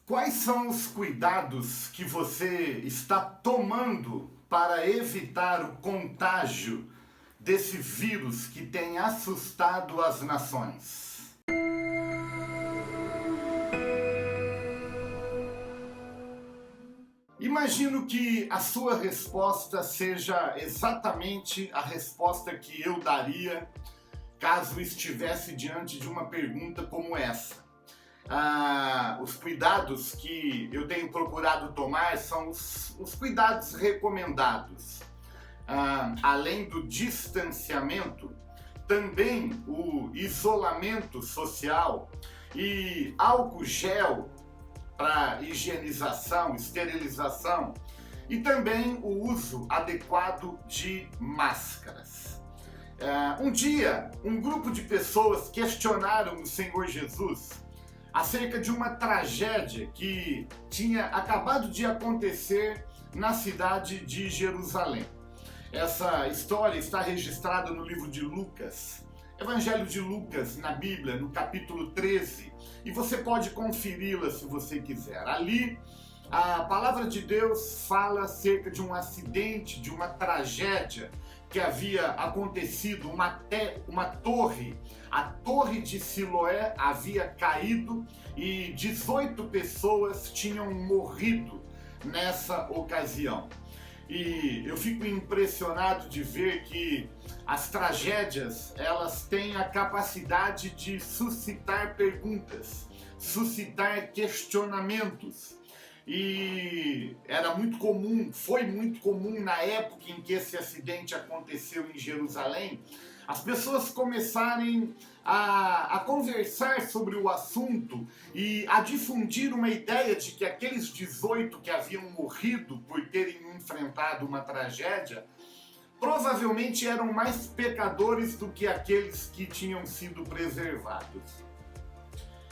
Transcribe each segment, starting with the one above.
Quais são os cuidados que você está tomando para evitar o contágio desse vírus que tem assustado as nações? Imagino que a sua resposta seja exatamente a resposta que eu daria caso estivesse diante de uma pergunta como essa. Os cuidados que eu tenho procurado tomar são os cuidados recomendados. Além do distanciamento, também o isolamento social e álcool gel para higienização, esterilização e também o uso adequado de máscaras. Um dia, um grupo de pessoas questionaram o Senhor Jesus acerca de uma tragédia que tinha acabado de acontecer na cidade de Jerusalém. Essa história está registrada no livro de Lucas, Evangelho de Lucas, na Bíblia, no capítulo 13, e você pode conferi-la se você quiser. Ali, a palavra de Deus fala acerca de um acidente, de uma tragédia que havia acontecido, uma torre, a torre de Siloé havia caído e 18 pessoas tinham morrido nessa ocasião. E eu fico impressionado de ver que as tragédias, elas têm a capacidade de suscitar perguntas, suscitar questionamentos. E era muito comum, foi muito comum na época em que esse acidente aconteceu em Jerusalém, as pessoas começarem a conversar sobre o assunto e a difundir uma ideia de que aqueles 18 que haviam morrido por terem enfrentado uma tragédia provavelmente eram mais pecadores do que aqueles que tinham sido preservados.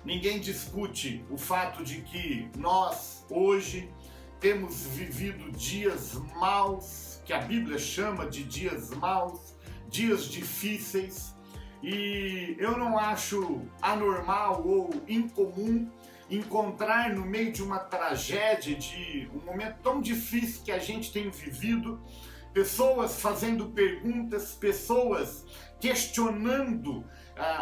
Ninguém discute o fato de que nós, hoje, temos vivido dias maus, que a Bíblia chama de dias maus, dias difíceis, e eu não acho anormal ou incomum encontrar no meio de uma tragédia, de um momento tão difícil que a gente tem vivido, pessoas fazendo perguntas, pessoas questionando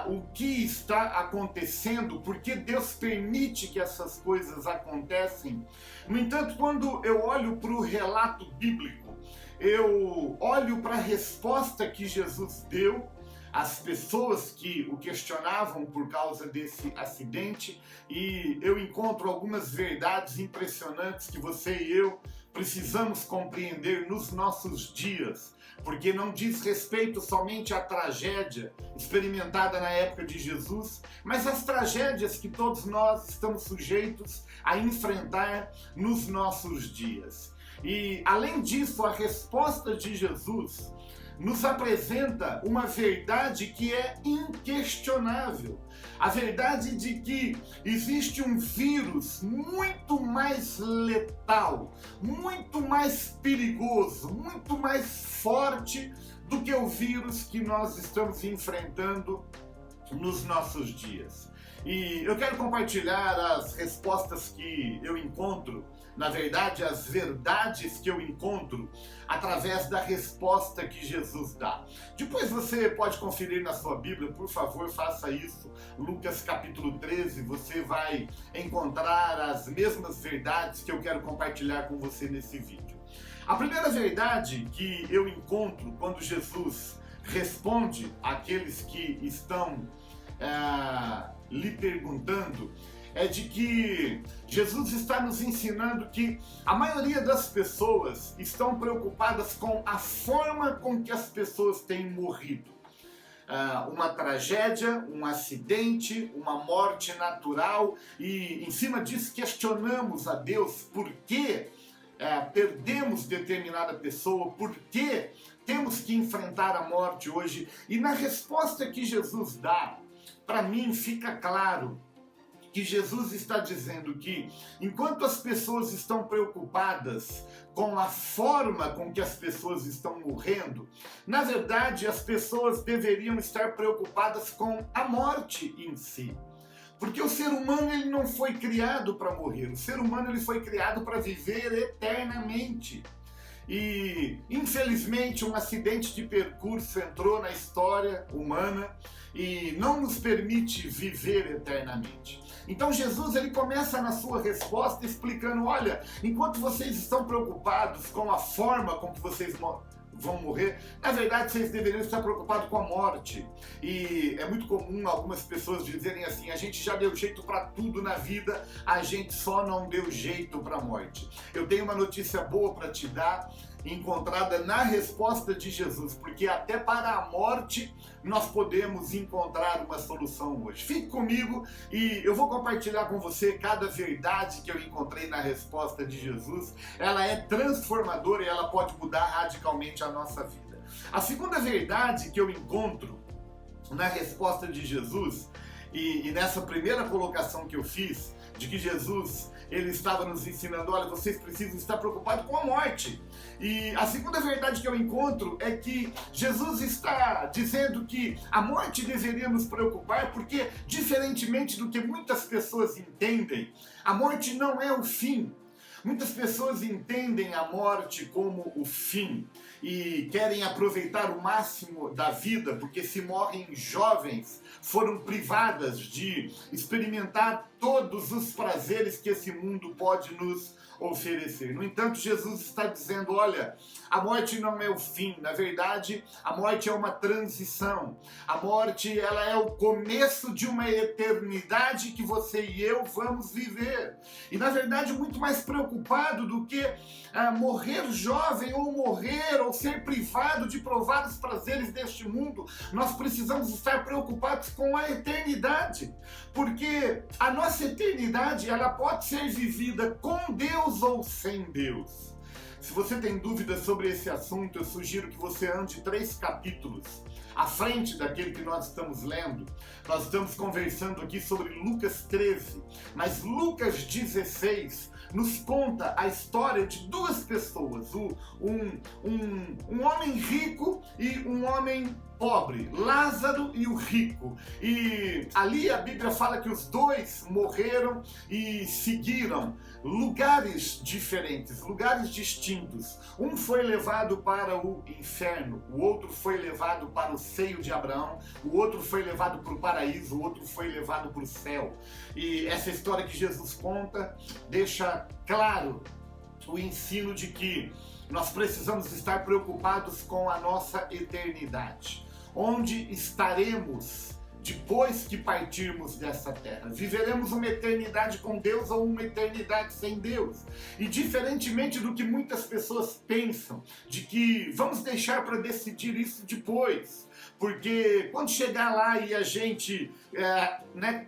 o que está acontecendo, por que Deus permite que essas coisas acontecem. No entanto, quando eu olho para o relato bíblico, eu olho para a resposta que Jesus deu às pessoas que o questionavam por causa desse acidente, e eu encontro algumas verdades impressionantes que você e eu precisamos compreender nos nossos dias, porque não diz respeito somente à tragédia experimentada na época de Jesus, mas às tragédias que todos nós estamos sujeitos a enfrentar nos nossos dias. E, além disso, a resposta de Jesus nos apresenta uma verdade que é inquestionável. A verdade de que existe um vírus muito mais letal, muito mais perigoso, muito mais forte do que o vírus que nós estamos enfrentando nos nossos dias. E eu quero compartilhar as respostas que eu encontro, na verdade, as verdades que eu encontro através da resposta que Jesus dá. Depois você pode conferir na sua Bíblia, por favor, faça isso. Lucas capítulo 13, você vai encontrar as mesmas verdades que eu quero compartilhar com você nesse vídeo. A primeira verdade que eu encontro quando Jesus responde àqueles que estão lhe perguntando é de que Jesus está nos ensinando que a maioria das pessoas estão preocupadas com a forma com que as pessoas têm morrido. Uma tragédia, um acidente, uma morte natural, e em cima disso questionamos a Deus por que perdemos determinada pessoa, por que temos que enfrentar a morte hoje. E na resposta que Jesus dá, para mim fica claro que Jesus está dizendo que, enquanto as pessoas estão preocupadas com a forma com que as pessoas estão morrendo, na verdade as pessoas deveriam estar preocupadas com a morte em si. Porque o ser humano ele não foi criado para morrer, o ser humano ele foi criado para viver eternamente. E, infelizmente, um acidente de percurso entrou na história humana e não nos permite viver eternamente. Então Jesus ele começa na sua resposta explicando, olha, enquanto vocês estão preocupados com a forma com que vocês vão morrer, na verdade vocês deveriam estar preocupados com a morte. E é muito comum algumas pessoas dizerem assim, a gente já deu jeito para tudo na vida, a gente só não deu jeito para a morte. Eu tenho uma notícia boa para te dar, encontrada na resposta de Jesus, porque até para a morte nós podemos encontrar uma solução hoje. Fique comigo e eu vou compartilhar com você cada verdade que eu encontrei na resposta de Jesus. Ela é transformadora e ela pode mudar radicalmente a nossa vida. A segunda verdade que eu encontro na resposta de Jesus e nessa primeira colocação que eu fiz, de que Jesus ele estava nos ensinando, olha, vocês precisam estar preocupados com a morte. E a segunda verdade que eu encontro é que Jesus está dizendo que a morte deveria nos preocupar, porque, diferentemente do que muitas pessoas entendem, a morte não é o fim. Muitas pessoas entendem a morte como o fim e querem aproveitar o máximo da vida, porque se morrem jovens, foram privadas de experimentar todos os prazeres que esse mundo pode nos oferecer. No entanto, Jesus está dizendo, olha, a morte não é o fim, na verdade, a morte é uma transição. A morte, ela é o começo de uma eternidade que você e eu vamos viver. E, na verdade, muito mais preocupado do que morrer jovem ou morrer ou ser privado de provar os prazeres deste mundo, nós precisamos estar preocupados com a eternidade. Porque a nossa eternidade, ela pode ser vivida com Deus ou sem Deus. Se você tem dúvidas sobre esse assunto, eu sugiro que você ande 3 capítulos à frente daquele que nós estamos lendo. Nós estamos conversando aqui sobre Lucas 13, mas Lucas 16 nos conta a história de 2 pessoas, um homem rico e um homem pobre, Lázaro e o rico. E ali a Bíblia fala que os 2 morreram e seguiram lugares diferentes, lugares distintos. Um foi levado para o inferno, o outro foi levado para o seio de Abraão, o outro foi levado para o paraíso, o outro foi levado para o céu. E essa história que Jesus conta deixa claro o ensino de que nós precisamos estar preocupados com a nossa eternidade. Onde estaremos depois que partirmos dessa terra? Viveremos uma eternidade com Deus ou uma eternidade sem Deus? E diferentemente do que muitas pessoas pensam, de que vamos deixar para decidir isso depois, porque quando chegar lá e a gente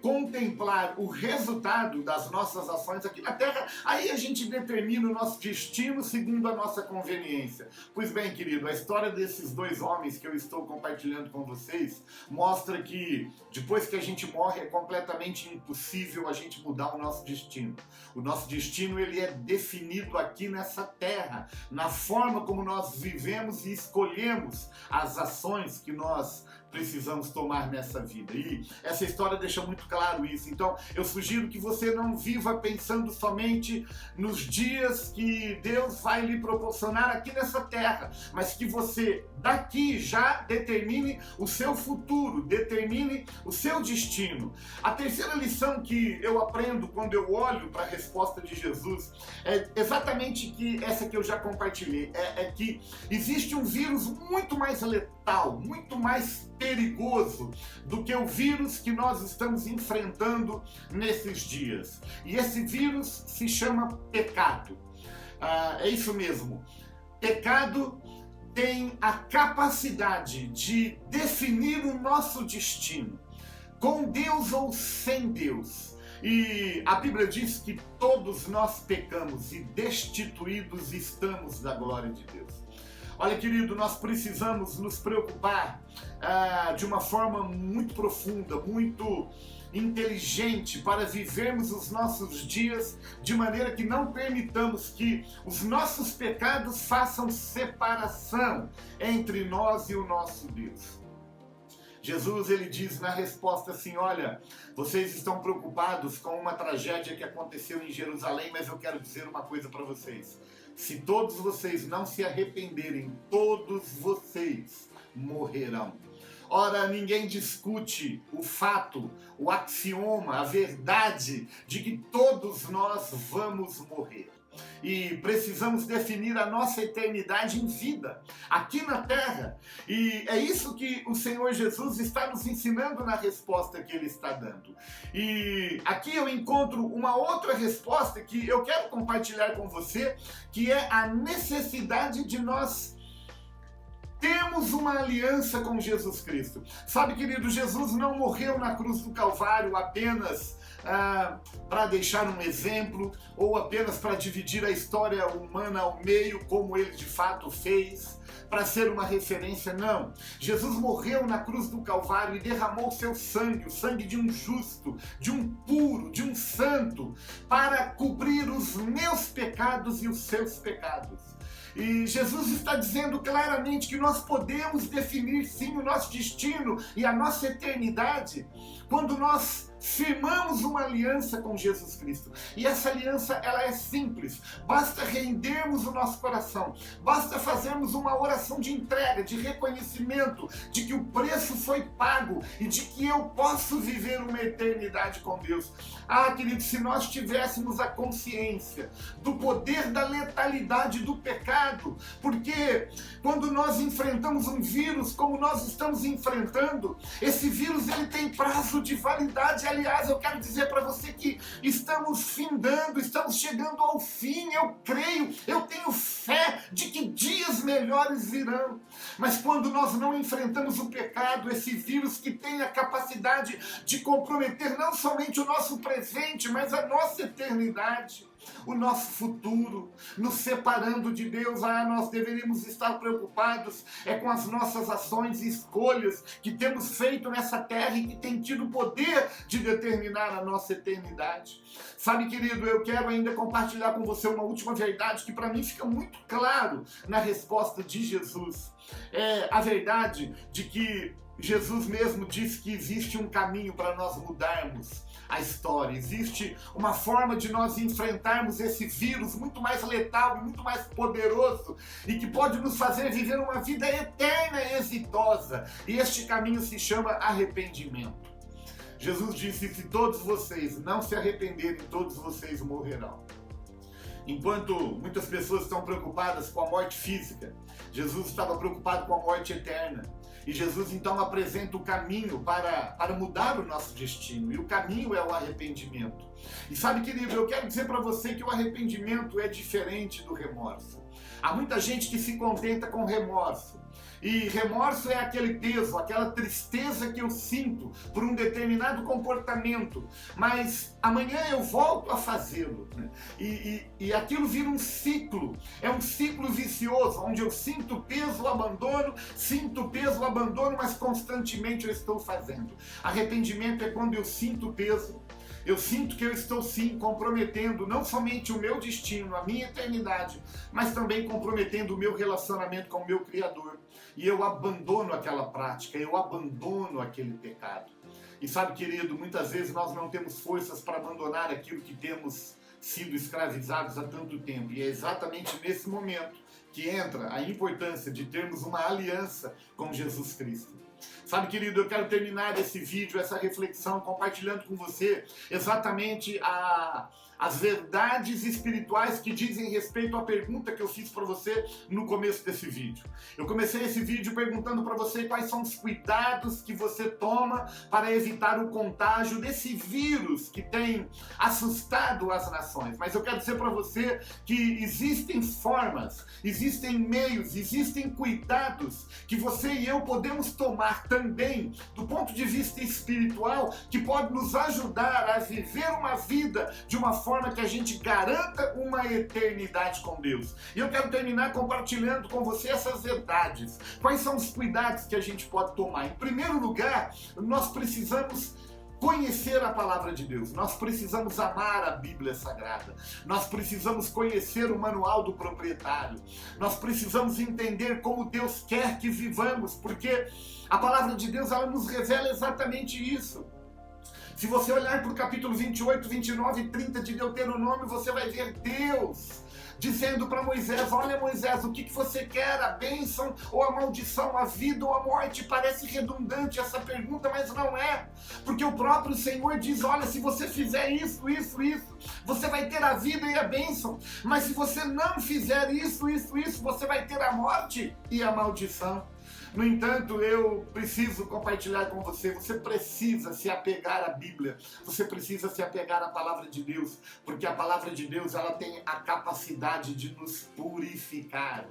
contemplar o resultado das nossas ações aqui na Terra, aí a gente determina o nosso destino segundo a nossa conveniência. Pois bem, querido, a história desses 2 homens que eu estou compartilhando com vocês mostra que depois que a gente morre é completamente impossível a gente mudar o nosso destino. O nosso destino ele é definido aqui nessa Terra, na forma como nós vivemos e escolhemos as ações que nós precisamos tomar nessa vida. E essa história deixa muito claro isso. Então, eu sugiro que você não viva pensando somente nos dias que Deus vai lhe proporcionar aqui nessa terra, mas que você daqui já determine o seu futuro, determine o seu destino. A terceira lição que eu aprendo quando eu olho para a resposta de Jesus é exatamente essa que eu já compartilhei, é que existe um vírus muito mais letal, muito mais perigoso do que o vírus que nós estamos enfrentando nesses dias. E esse vírus se chama pecado. É isso mesmo. Pecado tem a capacidade de definir o nosso destino, com Deus ou sem Deus. E a Bíblia diz que todos nós pecamos e destituídos estamos da glória de Deus. Olha, querido, nós precisamos nos preocupar de uma forma muito profunda, muito inteligente, para vivermos os nossos dias de maneira que não permitamos que os nossos pecados façam separação entre nós e o nosso Deus. Jesus, ele diz na resposta assim, olha, vocês estão preocupados com uma tragédia que aconteceu em Jerusalém, mas eu quero dizer uma coisa para vocês. Se todos vocês não se arrependerem, todos vocês morrerão. Ora, ninguém discute o fato, o axioma, a verdade de que todos nós vamos morrer. E precisamos definir a nossa eternidade em vida, aqui na terra. E é isso que o Senhor Jesus está nos ensinando na resposta que Ele está dando. E aqui eu encontro uma outra resposta que eu quero compartilhar com você, que é a necessidade de nós temos uma aliança com Jesus Cristo. Sabe, querido, Jesus não morreu na cruz do Calvário apenas para deixar um exemplo ou apenas para dividir a história humana ao meio, como ele de fato fez, para ser uma referência, não. Jesus morreu na cruz do Calvário e derramou seu sangue, o sangue de um justo, de um puro, de um santo, para cobrir os meus pecados e os seus pecados. E Jesus está dizendo claramente que nós podemos definir sim o nosso destino e a nossa eternidade quando nós firmamos uma aliança com Jesus Cristo. E essa aliança, ela é simples. Basta rendermos o nosso coração. Basta fazermos uma oração de entrega, de reconhecimento de que o preço foi pago e de que eu posso viver uma eternidade com Deus. Ah, querido, se nós tivéssemos a consciência do poder da letalidade do pecado, porque quando nós enfrentamos um vírus como nós estamos enfrentando, esse vírus ele tem prazo de validade. Aliás, eu quero dizer para você que estamos findando, estamos chegando ao fim. Eu creio, eu tenho fé de que dias melhores virão. Mas quando nós não enfrentamos o pecado, esse vírus que tem a capacidade de comprometer não somente o nosso presente, mas a nossa eternidade, o nosso futuro, nos separando de Deus, nós deveríamos estar preocupados com as nossas ações e escolhas que temos feito nessa terra e que tem tido o poder de determinar a nossa eternidade. Sabe, querido, eu quero ainda compartilhar com você uma última verdade que para mim fica muito claro na resposta de Jesus. É a verdade de que Jesus mesmo disse que existe um caminho para nós mudarmos a história. Existe uma forma de nós enfrentarmos esse vírus muito mais letal e muito mais poderoso e que pode nos fazer viver uma vida eterna e exitosa. E este caminho se chama arrependimento. Jesus disse: se todos vocês não se arrependerem, todos vocês morrerão. Enquanto muitas pessoas estão preocupadas com a morte física, Jesus estava preocupado com a morte eterna. E Jesus então apresenta o caminho para mudar o nosso destino. E o caminho é o arrependimento. E sabe, querido, eu quero dizer para você que o arrependimento é diferente do remorso. Há muita gente que se contenta com remorso. E remorso é aquele peso, aquela tristeza que eu sinto por um determinado comportamento, mas amanhã eu volto a fazê-lo, né? E aquilo vira um ciclo, é um ciclo vicioso, onde eu sinto peso, abandono, mas constantemente eu estou fazendo. Arrependimento é quando eu sinto peso, eu sinto que eu estou sim comprometendo não somente o meu destino, a minha eternidade, mas também comprometendo o meu relacionamento com o meu Criador. E eu abandono aquela prática, eu abandono aquele pecado. E sabe, querido, muitas vezes nós não temos forças para abandonar aquilo que temos sido escravizados há tanto tempo. E é exatamente nesse momento que entra a importância de termos uma aliança com Jesus Cristo. Sabe, querido, eu quero terminar esse vídeo, essa reflexão, compartilhando com você exatamente as verdades espirituais que dizem respeito à pergunta que eu fiz para você no começo desse vídeo. Eu comecei esse vídeo perguntando para você quais são os cuidados que você toma para evitar o contágio desse vírus que tem assustado as nações. Mas eu quero dizer para você que existem formas, existem meios, existem cuidados que você e eu podemos tomar também do ponto de vista espiritual que pode nos ajudar a viver uma vida de uma forma que a gente garanta uma eternidade com Deus. E eu quero terminar compartilhando com você essas verdades. Quais são os cuidados que a gente pode tomar? Em primeiro lugar, nós precisamos conhecer a palavra de Deus. Nós precisamos amar a Bíblia Sagrada. Nós precisamos conhecer o manual do proprietário. Nós precisamos entender como Deus quer que vivamos, porque a palavra de Deus, ela nos revela exatamente isso. Se você olhar para o capítulo 28, 29 e 30 de Deuteronômio, você vai ver Deus dizendo para Moisés: olha, Moisés, o que você quer? A bênção ou a maldição? A vida ou a morte? Parece redundante essa pergunta, mas não é. Porque o próprio Senhor diz: olha, se você fizer isso, você vai ter a vida e a bênção. Mas se você não fizer isso, você vai ter a morte e a maldição. No entanto, eu preciso compartilhar com você. Você precisa se apegar à Bíblia. Você precisa se apegar à palavra de Deus. Porque a palavra de Deus, ela tem a capacidade de nos purificar.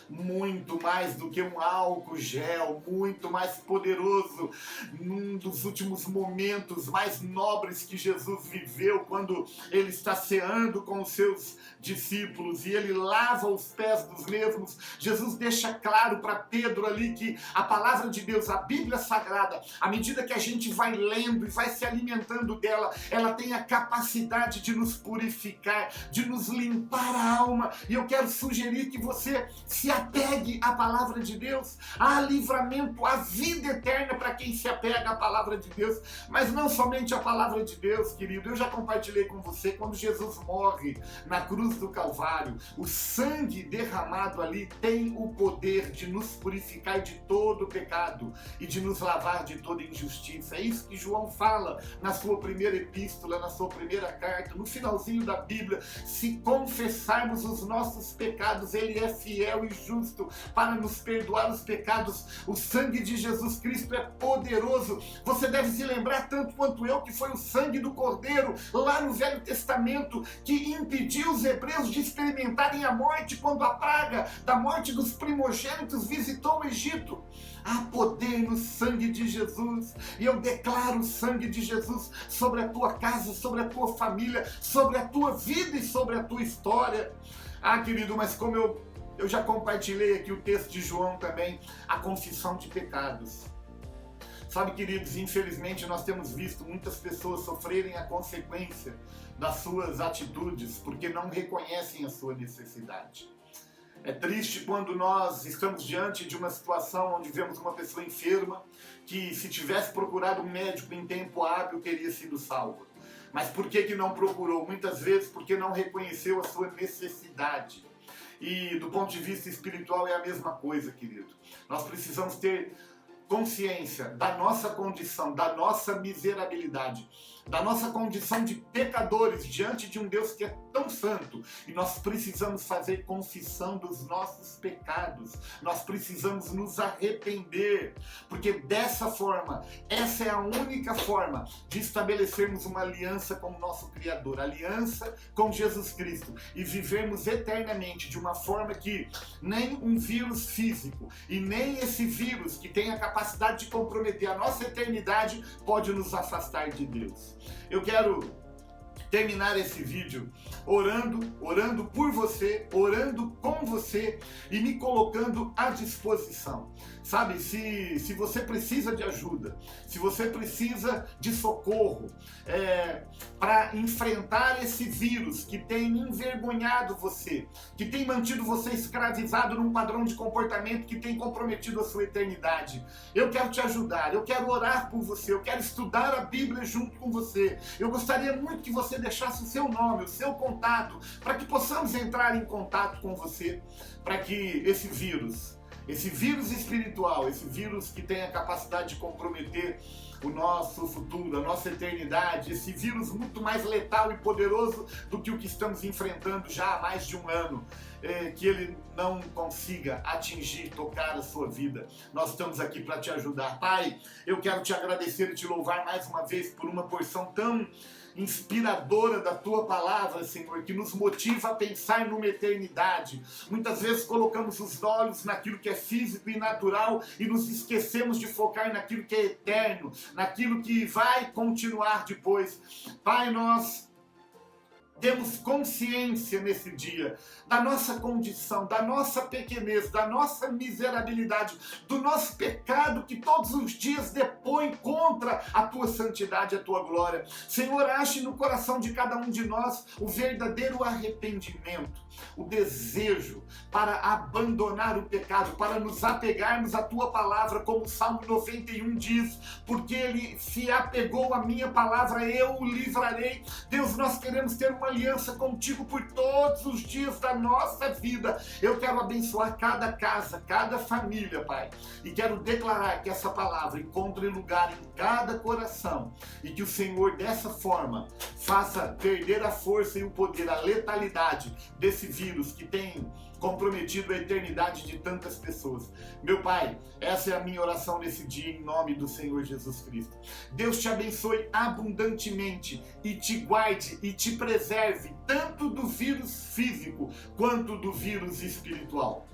Muito mais do que um álcool gel, muito mais poderoso. Num dos últimos momentos mais nobres que Jesus viveu, quando ele está ceando com os seus discípulos e ele lava os pés dos mesmos, Jesus deixa claro para Pedro ali que a palavra de Deus, a Bíblia Sagrada, à medida que a gente vai lendo e vai se alimentando dela, ela tem a capacidade de nos purificar, de nos limpar a alma. E eu quero sugerir que você se apegue à palavra de Deus. Há livramento, há vida eterna para quem se apega à palavra de Deus. Mas não somente à palavra de Deus, querido. Eu já compartilhei com você, quando Jesus morre na cruz do Calvário, o sangue derramado ali tem o poder de nos purificar de todo pecado e de nos lavar de toda injustiça. É isso que João fala na sua primeira epístola, na sua primeira carta, no finalzinho da Bíblia: se confessarmos os nossos pecados, ele é fiel e justo para nos perdoar os pecados. O sangue de Jesus Cristo é poderoso. Você deve se lembrar, tanto quanto eu, que foi o sangue do Cordeiro lá no Velho Testamento que impediu os hebreus de experimentarem a morte quando a praga da morte dos primogênitos visitou o Egito. Há poder no sangue de Jesus, e eu declaro o sangue de Jesus sobre a tua casa, sobre a tua família, sobre a tua vida e sobre a tua história. Ah, querido, mas como eu já compartilhei aqui o texto de João também, a confissão de pecados. Sabe, queridos, infelizmente nós temos visto muitas pessoas sofrerem a consequência das suas atitudes porque não reconhecem a sua necessidade. É triste quando nós estamos diante de uma situação onde vemos uma pessoa enferma que, se tivesse procurado um médico em tempo hábil, teria sido salva. Mas por que não procurou? Muitas vezes porque não reconheceu a sua necessidade. E do ponto de vista espiritual é a mesma coisa, querido. Nós precisamos ter consciência da nossa condição, da nossa miserabilidade, da nossa condição de pecadores diante de um Deus que é tão santo. E nós precisamos fazer confissão dos nossos pecados. Nós precisamos nos arrepender, porque dessa forma, essa é a única forma de estabelecermos uma aliança com o nosso Criador, aliança com Jesus Cristo, e vivermos eternamente de uma forma que nem um vírus físico e nem esse vírus que tem a capacidade de comprometer a nossa eternidade pode nos afastar de Deus. Eu quero terminar esse vídeo orando por você, orando com você e me colocando à disposição. Sabe, se você precisa de ajuda, se você precisa de socorro para enfrentar esse vírus que tem envergonhado você, que tem mantido você escravizado num padrão de comportamento que tem comprometido a sua eternidade, eu quero te ajudar, eu quero orar por você, eu quero estudar a Bíblia junto com você. Eu gostaria muito que você deixasse o seu nome, o seu contato, para que possamos entrar em contato com você, para que esse vírus espiritual, esse vírus que tem a capacidade de comprometer o nosso futuro, a nossa eternidade, esse vírus muito mais letal e poderoso do que o que estamos enfrentando já há mais de um ano, que ele não consiga atingir, tocar a sua vida. Nós estamos aqui para te ajudar. Pai, eu quero te agradecer e te louvar mais uma vez por uma porção tão inspiradora da tua palavra, Senhor, que nos motiva a pensar numa eternidade. Muitas vezes colocamos os olhos naquilo que é físico e natural e nos esquecemos de focar naquilo que é eterno, naquilo que vai continuar depois. Pai, nós temos consciência nesse dia da nossa condição, da nossa pequenez, da nossa miserabilidade, do nosso pecado que todos os dias depõe contra a tua santidade, a tua glória. Senhor, ache no coração de cada um de nós o verdadeiro arrependimento, o desejo para abandonar o pecado, para nos apegarmos à tua palavra, como o Salmo 91 diz, porque ele se apegou à minha palavra, eu o livrarei. Deus, nós queremos ter uma aliança contigo por todos os dias da nossa vida. Eu quero abençoar cada casa, cada família, Pai, e quero declarar que essa palavra encontre lugar em cada coração e que o Senhor dessa forma faça perder a força e o poder, a letalidade desse vírus que tem comprometido a eternidade de tantas pessoas. Meu Pai, essa é a minha oração nesse dia em nome do Senhor Jesus Cristo. Deus te abençoe abundantemente e te guarde e te preserve tanto do vírus físico quanto do vírus espiritual.